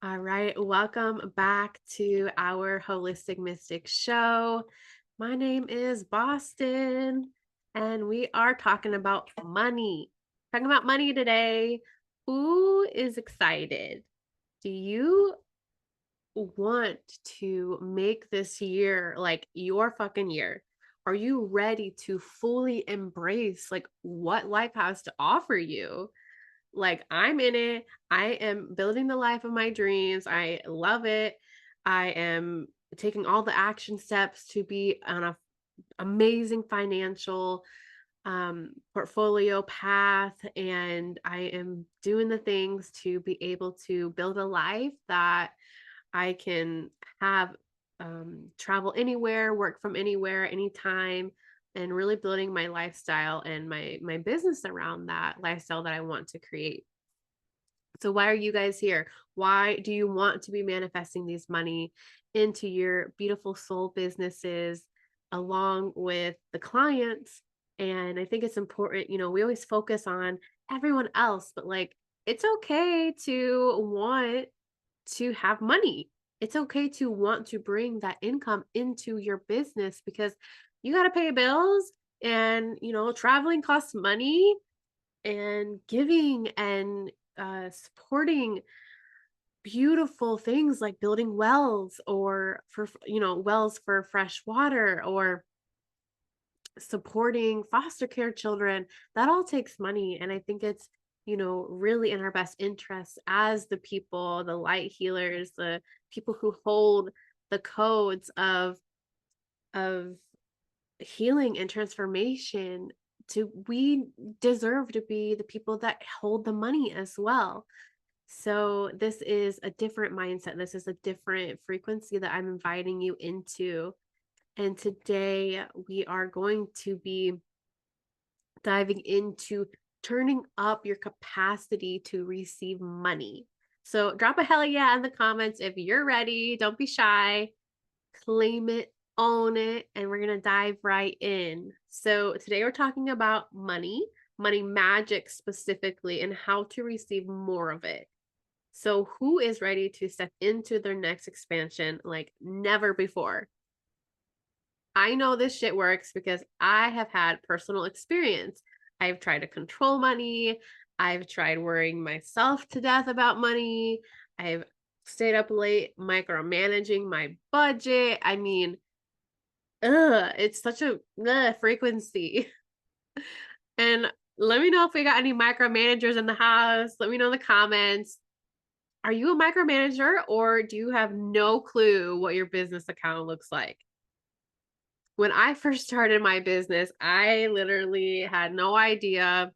All right, welcome back to our Holistic Mystic Show. My name is Boston, and we are talking about money. Talking about money today. Who is excited? Do you want to make this year like your fucking year? Are you ready to fully embrace like what life has to offer you? Like, I'm in it. I am building the life of my dreams. I love it. I am taking all the action steps to be on a amazing financial portfolio path, and I am doing the things to be able to build a life that I can have travel anywhere, work from anywhere, anytime, and really building my lifestyle and my business around that lifestyle that I want to create. So why are you guys here? Why do you want to be manifesting these money into your beautiful soul businesses along with the clients? And I think it's important, we always focus on everyone else, but like it's okay to want to have money. It's okay to want to bring that income into your business because you got to pay bills and, traveling costs money and giving and supporting beautiful things like building wells or for wells for fresh water or supporting foster care children. That all takes money, and I think it's really in our best interest as the people, the light healers, the people who hold the codes of healing and transformation, to we deserve to be the people that hold the money as well. So this is a different mindset. This is a different frequency that I'm inviting you into. And today we are going to be diving into turning up your capacity to receive money. So drop a hell yeah in the comments if you're ready. Don't be shy. Claim it, own it, and we're going to dive right in. So today we're talking about money, money magic specifically, and how to receive more of it. So who is ready to step into their next expansion like never before? I know this shit works because I have had personal experience. I've tried to control money. I've tried worrying myself to death about money. I've stayed up late micromanaging my budget. I mean, it's such a frequency. And let me know if we got any micromanagers in the house. Let me know in the comments. Are you a micromanager or do you have no clue what your business account looks like? When I first started my business, I literally had no idea.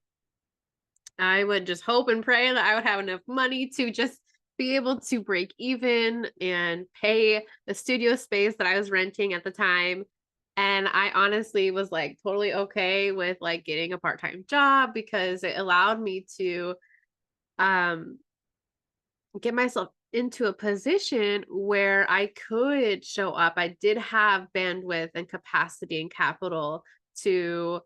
I would just hope and pray that I would have enough money to just be able to break even and pay the studio space that I was renting at the time. And I honestly was like totally okay with like getting a part-time job because it allowed me to um get myself into a position where I could show up. I did have bandwidth and capacity and capital to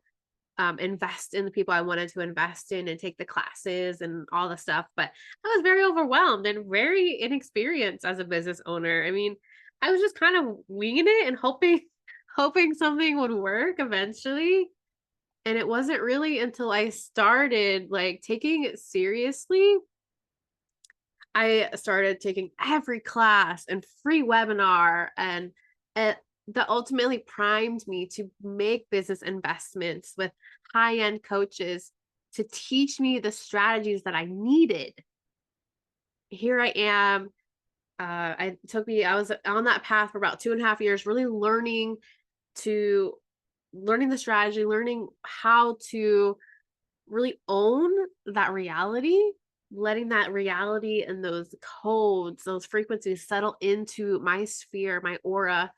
invest in the people I wanted to invest in and take the classes and all the stuff. But I was very overwhelmed and very inexperienced as a business owner. I mean, I was just kind of winging it and hoping something would work eventually. And it wasn't really until I started like taking it seriously. I started taking every class and free webinar, and it that ultimately primed me to make business investments with high-end coaches to teach me the strategies that I needed. Here I am. I was on that path for about 2.5 years, really to learning the strategy, learning how to really own that reality, letting that reality and those codes, those frequencies settle into my sphere, my aura.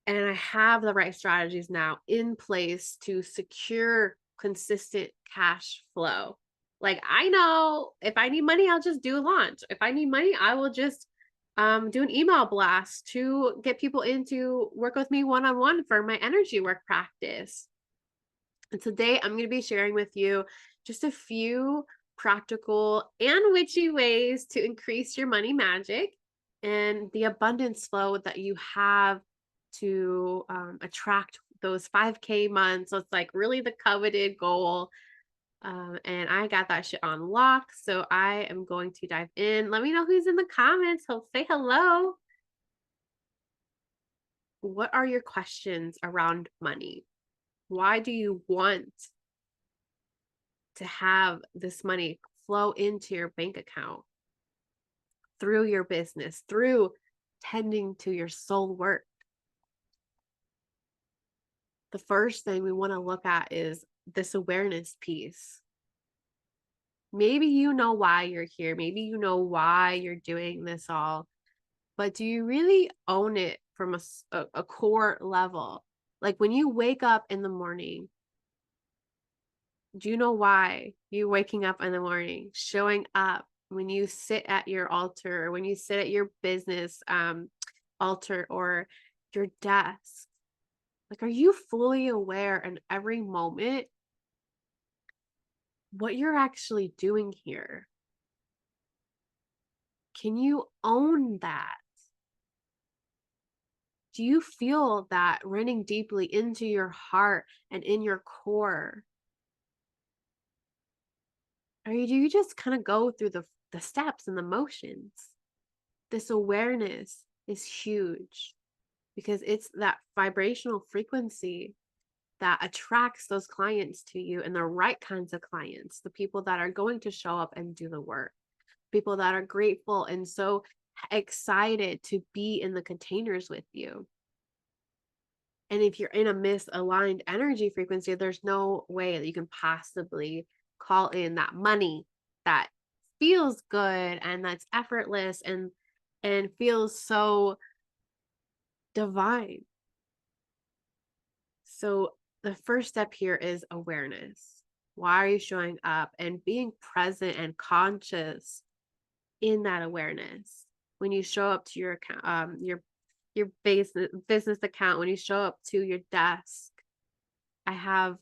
And I have the right strategies now in place to secure consistent cash flow. Like I know if I need money, I'll just do a launch. If I need money, I will just do an email blast to get people in to work with me one-on-one for my energy work practice. And today I'm going to be sharing with you just a few practical and witchy ways to increase your money magic and the abundance flow that you have to attract those 5K months. So it's like really the coveted goal. And I got that shit on lock. So I am going to dive in. Let me know who's in the comments. Say hello. What are your questions around money? Why do you want to have this money flow into your bank account through your business, through tending to your soul work? The first thing we want to look at is this awareness piece. Maybe you know why you're here. Maybe you know why you're doing this all, but do you really own it from a core level? Like when you wake up in the morning, do you know why you're waking up in the morning, showing up when you sit at your altar, when you sit at your business altar or your desk? Like, are you fully aware in every moment what you're actually doing here? Can you own that? Do you feel that running deeply into your heart and in your core? Or do you just kind of go through the steps and the motions? This awareness is huge because it's that vibrational frequency that attracts those clients to you and the right kinds of clients, the people that are going to show up and do the work, people that are grateful and so excited to be in the containers with you. And if you're in a misaligned energy frequency, there's no way that you can possibly call in that money that feels good and that's effortless and feels so divine. So the first step here is awareness. Why are you showing up and being present and conscious in that awareness? When you show up to your account, your business account, when you show up to your desk, I have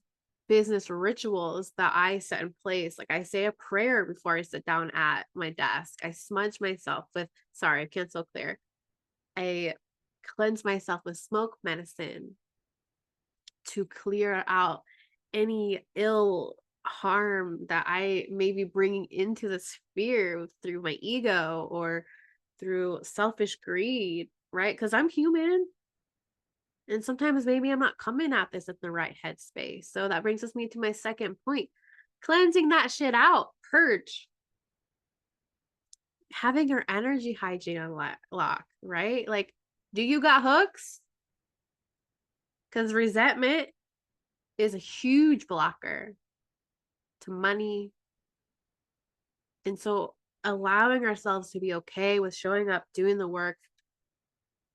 business rituals that I set in place. Like I say a prayer before I sit down at my desk. I smudge myself with, sorry, I can't so clear. I cleanse myself with smoke medicine to clear out any ill harm that I may be bringing into the sphere through my ego or through selfish greed, right? Because I'm human. And sometimes maybe I'm not coming at this in the right headspace. So that brings us me to my second point. Cleansing that shit out, purge, having your energy hygiene on lock, right? Like, do you got hooks? Because resentment is a huge blocker to money. And so allowing ourselves to be okay with showing up, doing the work,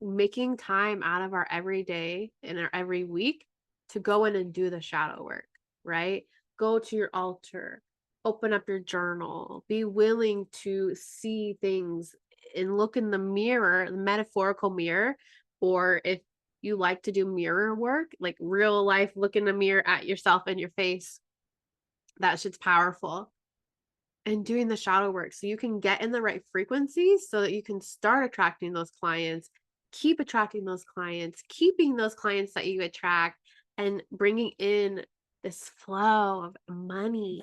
making time out of our every day and our every week to go in and do the shadow work, right? Go to your altar, open up your journal, be willing to see things and look in the mirror, the metaphorical mirror, or if you like to do mirror work, like real life, look in the mirror at yourself and your face. That shit's powerful. And doing the shadow work so you can get in the right frequencies so that you can start attracting those clients, keep attracting those clients, keeping those clients that you attract, and bringing in this flow of money.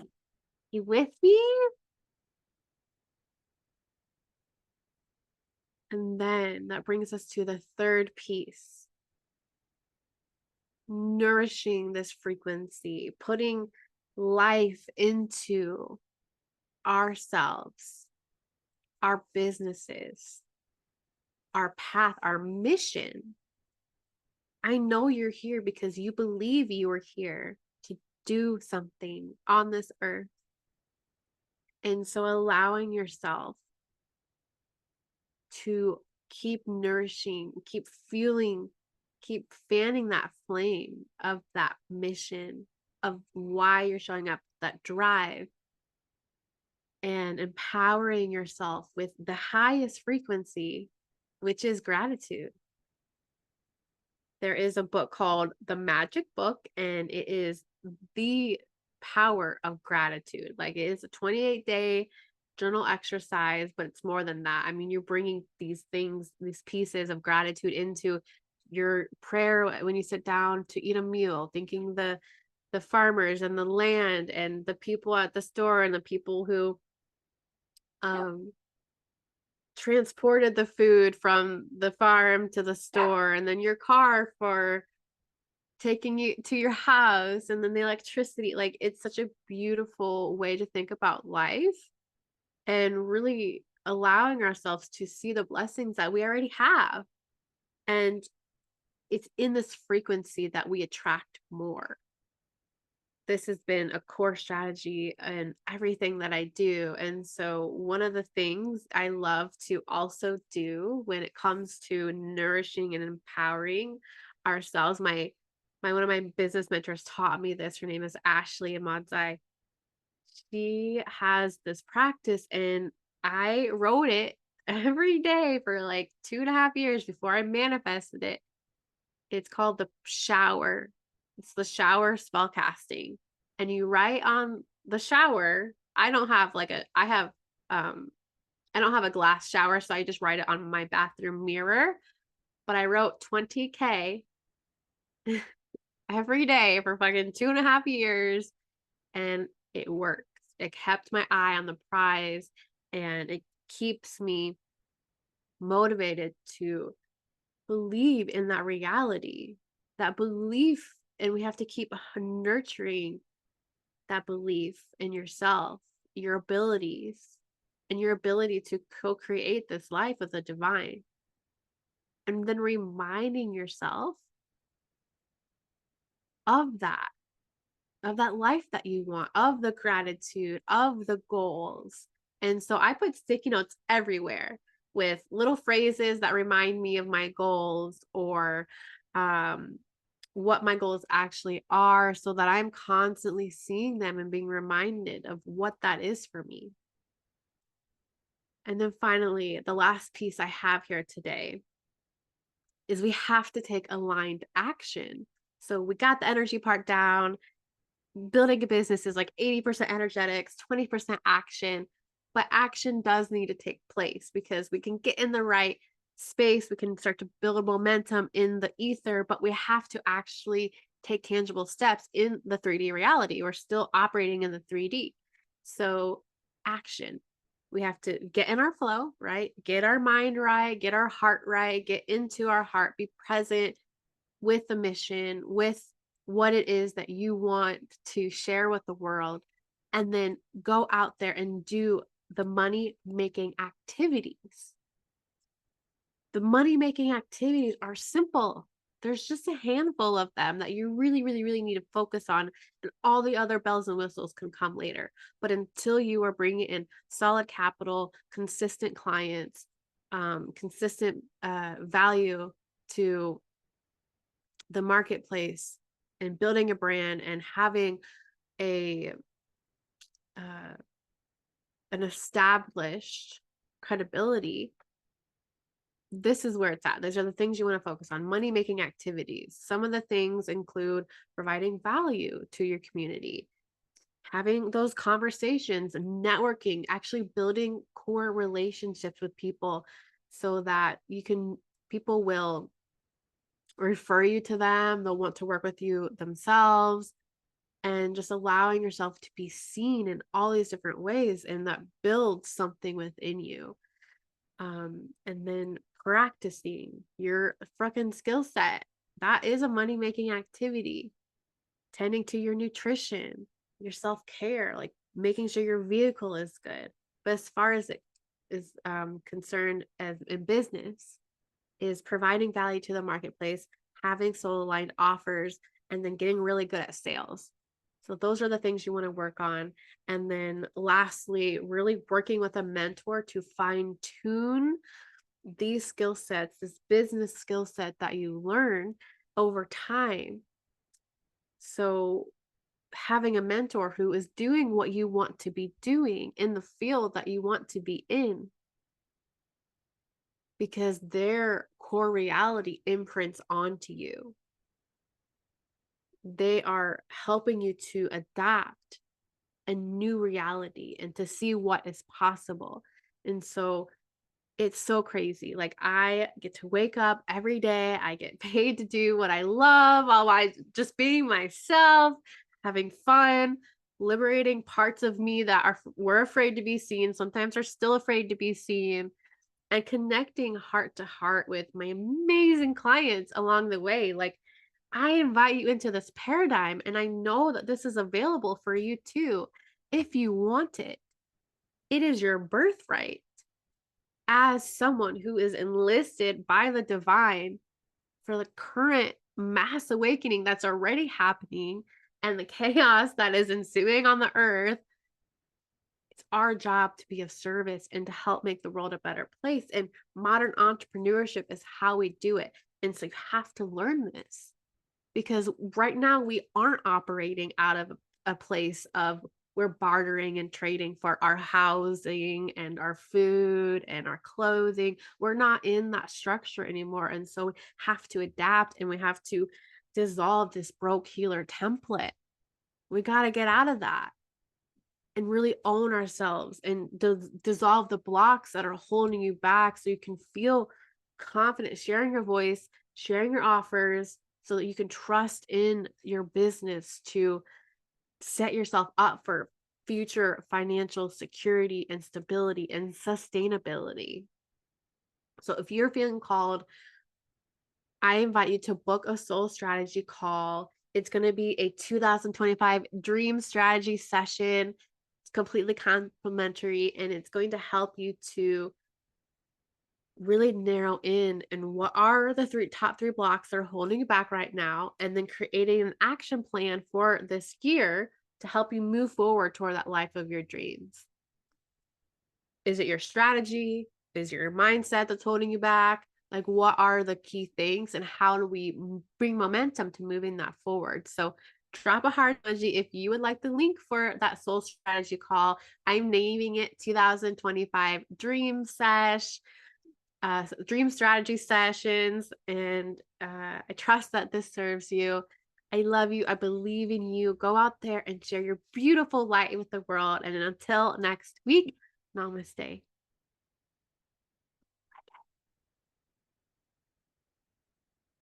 You with me? And then that brings us to the third piece, nourishing this frequency, putting life into ourselves, our businesses, our path, our mission. I know you're here because you believe you are here to do something on this earth. And so allowing yourself to keep nourishing, keep fueling, keep fanning that flame of that mission, of why you're showing up, that drive, and empowering yourself with the highest frequency, which is gratitude. There is a book called The Magic Book, and it is the power of gratitude. Like, it is a 28-day journal exercise, but it's more than that. I mean, you're bringing these things, these pieces of gratitude into your prayer when you sit down to eat a meal, thanking the farmers and the land and the people at the store and the people who transported the food from the farm to the store, and then your car for taking you to your house, and then the electricity. Like, it's such a beautiful way to think about life and really allowing ourselves to see the blessings that we already have. And it's in this frequency that we attract more. This has been a core strategy in everything that I do. And so one of the things I love to also do when it comes to nourishing and empowering ourselves, my one of my business mentors taught me this. Her name is Ashley Amadzai. She has this practice, and I wrote it every day for like 2.5 years before I manifested it. It's called the shower. It's the shower spell casting. And you write on the shower. I don't have a glass shower, so I just write it on my bathroom mirror. But I wrote 20K every day for fucking 2.5 years, and it works. It kept my eye on the prize, and it keeps me motivated to believe in that reality, that belief. And we have to keep nurturing that belief in yourself, your abilities, and your ability to co-create this life with the divine. And then reminding yourself of that, of that life that you want, of the gratitude, of the goals. And so I put sticky notes everywhere with little phrases that remind me of my goals, or what my goals actually are, so that I'm constantly seeing them and being reminded of what that is for me. And then finally, the last piece I have here today is we have to take aligned action. So we got the energy part down. Building a business is like 80% energetics, 20% action, but action does need to take place, because we can get in the right space, we can start to build momentum in the ether, but we have to actually take tangible steps in the 3D reality. We're still operating in the 3D. So action. We have to get in our flow, right? Get our mind right, get our heart right, get into our heart, be present with the mission, with what it is that you want to share with the world, and then go out there and do the money making activities. The money making activities are simple. There's just a handful of them that you really, really, really need to focus on, and all the other bells and whistles can come later. But until you are bringing in solid capital, consistent clients, consistent value to the marketplace, and building a brand and having a an established credibility, this is where it's at. These are the things you want to focus on. Money making activities. Some of the things include providing value to your community, having those conversations, networking, actually building core relationships with people, so that people will refer you to them, they'll want to work with you themselves, and just allowing yourself to be seen in all these different ways, and that builds something within you. And then practicing your freaking skill set. That is a money making activity. Tending to your nutrition, your self-care, like making sure your vehicle is good. But as far as it is concerned as in business, is providing value to the marketplace, having soul aligned offers, and then getting really good at sales. So those are the things you want to work on. And then lastly, really working with a mentor to fine tune these skill sets, this business skill set that you learn over time. So having a mentor who is doing what you want to be doing in the field that you want to be in, because their core reality imprints onto you. they are helping you to adapt a new reality and to see what is possible. And so it's so crazy. Like, I get to wake up every day. I get paid to do what I love while I just being myself, having fun, liberating parts of me that were afraid to be seen, sometimes are still afraid to be seen, and connecting heart to heart with my amazing clients along the way. Like, I invite you into this paradigm, and I know that this is available for you too if you want it. It is your birthright as someone who is enlisted by the divine for the current mass awakening that's already happening and the chaos that is ensuing on the earth. It's our job to be of service and to help make the world a better place. And modern entrepreneurship is how we do it. And so you have to learn this because right now we aren't operating out of a place of we're bartering and trading for our housing and our food and our clothing. We're not in that structure anymore. And so we have to adapt and we have to dissolve this broke healer template. We got to get out of that and really own ourselves and dissolve the blocks that are holding you back so you can feel confident sharing your voice, sharing your offers so that you can trust in your business to set yourself up for future financial security and stability and sustainability. So if you're feeling called, I invite you to book a soul strategy call. It's going to be a 2025 dream strategy session. It's completely complimentary and it's going to help you to really narrow in and what are the top three blocks that are holding you back right now, and then creating an action plan for this year to help you move forward toward that life of your dreams. Is it your strategy? Is it your mindset that's holding you back? Like, what are the key things and how do we bring momentum to moving that forward? So drop a heart emoji if you would like the link for that soul strategy call. I'm naming it 2025 Dream Sesh, dream strategy sessions. And I trust that this serves you. I love you. I believe in you. Go out there and share your beautiful light with the world. And until next week, namaste.